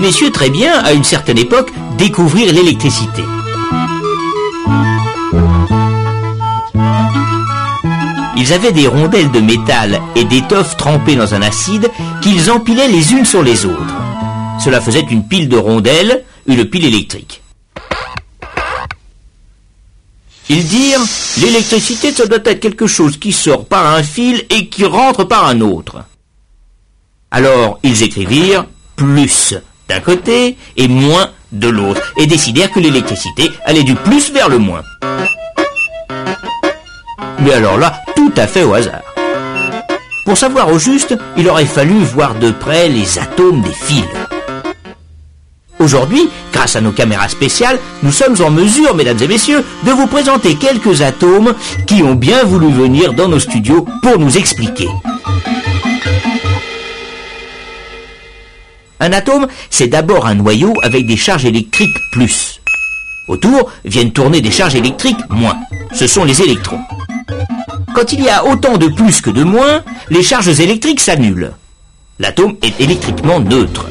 messieurs très bien, à une certaine époque, découvrirent l'électricité. Ils avaient des rondelles de métal et d'étoffe trempées dans un acide qu'ils empilaient les unes sur les autres. Cela faisait une pile de rondelles, une pile électrique. Ils dirent, l'électricité, ça doit être quelque chose qui sort par un fil et qui rentre par un autre. Alors, ils écrivirent plus d'un côté et moins de l'autre, et décidèrent que l'électricité allait du plus vers le moins. Mais alors là, tout à fait au hasard. Pour savoir au juste, il aurait fallu voir de près les atomes des fils. Aujourd'hui, grâce à nos caméras spéciales, nous sommes en mesure, mesdames et messieurs, de vous présenter quelques atomes qui ont bien voulu venir dans nos studios pour nous expliquer. Un atome, c'est d'abord un noyau avec des charges électriques plus. Autour viennent tourner des charges électriques moins. Ce sont les électrons. Quand il y a autant de plus que de moins, les charges électriques s'annulent. L'atome est électriquement neutre.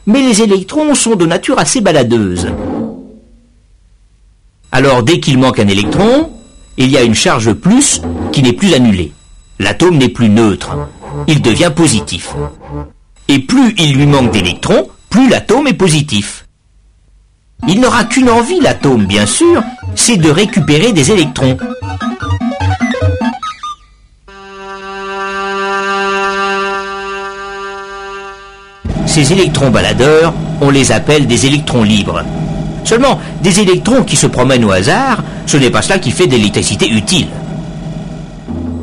Mais les électrons sont de nature assez baladeuse. Alors dès qu'il manque un électron, il y a une charge plus qui n'est plus annulée. L'atome n'est plus neutre. Il devient positif. Et plus il lui manque d'électrons, plus l'atome est positif. Il n'aura qu'une envie, l'atome, bien sûr, c'est de récupérer des électrons. Ces électrons baladeurs, on les appelle des électrons libres. Seulement, des électrons qui se promènent au hasard, ce n'est pas cela qui fait de l'électricité utile.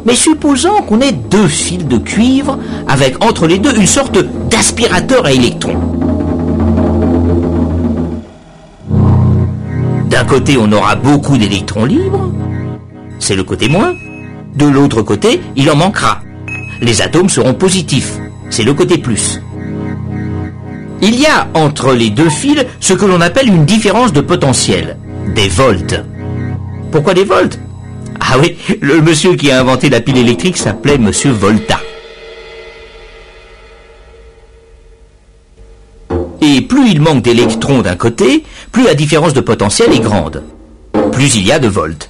Mais supposons qu'on ait deux fils de cuivre avec entre les deux une sorte d'aspirateur à électrons. D'un côté, on aura beaucoup d'électrons libres, c'est le côté moins. De l'autre côté, il en manquera. Les atomes seront positifs, c'est le côté plus. Il y a entre les deux fils ce que l'on appelle une différence de potentiel, des volts. Pourquoi des volts? Ah oui, le monsieur qui a inventé la pile électrique s'appelait monsieur Volta. Et plus il manque d'électrons d'un côté, plus la différence de potentiel est grande. Plus il y a de volts.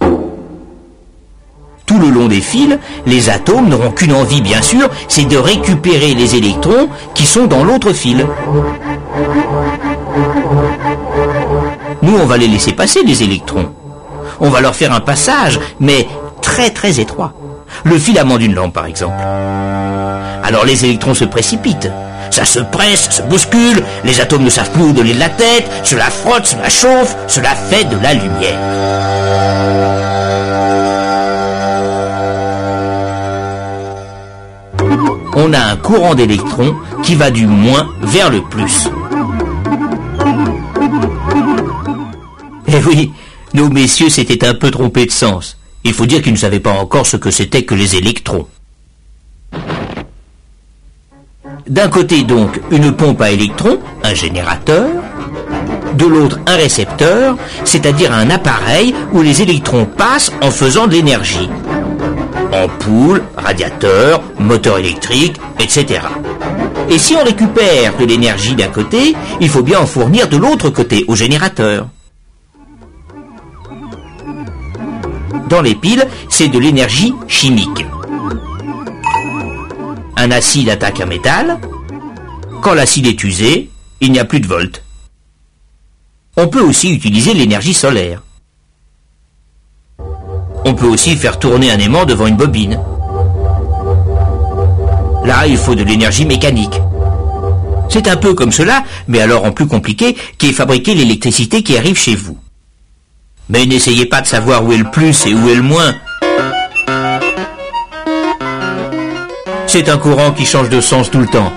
Tout le long des fils, les atomes n'auront qu'une envie, bien sûr, c'est de récupérer les électrons qui sont dans l'autre fil. Nous, on va les laisser passer, les électrons. On va leur faire un passage, mais très très étroit. Le filament d'une lampe, par exemple. Alors les électrons se précipitent. Ça se presse, se bouscule, les atomes ne savent plus où donner de la tête, cela frotte, cela chauffe, cela fait de la lumière. On a un courant d'électrons qui va du moins vers le plus. Eh oui, nos messieurs s'étaient un peu trompés de sens. Il faut dire qu'ils ne savaient pas encore ce que c'était que les électrons. D'un côté donc une pompe à électrons, un générateur, de l'autre un récepteur, c'est-à-dire un appareil où les électrons passent en faisant de l'énergie. Ampoule, radiateur, moteur électrique, etc. Et si on récupère de l'énergie d'un côté, il faut bien en fournir de l'autre côté, au générateur. Dans les piles, c'est de l'énergie chimique. Un acide attaque un métal. Quand l'acide est usé, il n'y a plus de volts. On peut aussi utiliser l'énergie solaire. On peut aussi faire tourner un aimant devant une bobine. Là, il faut de l'énergie mécanique. C'est un peu comme cela, mais alors en plus compliqué, qui est fabriquer l'électricité qui arrive chez vous. Mais n'essayez pas de savoir où est le plus et où est le moins. C'est un courant qui change de sens tout le temps.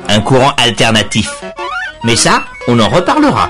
Un courant alternatif. Mais ça, on en reparlera.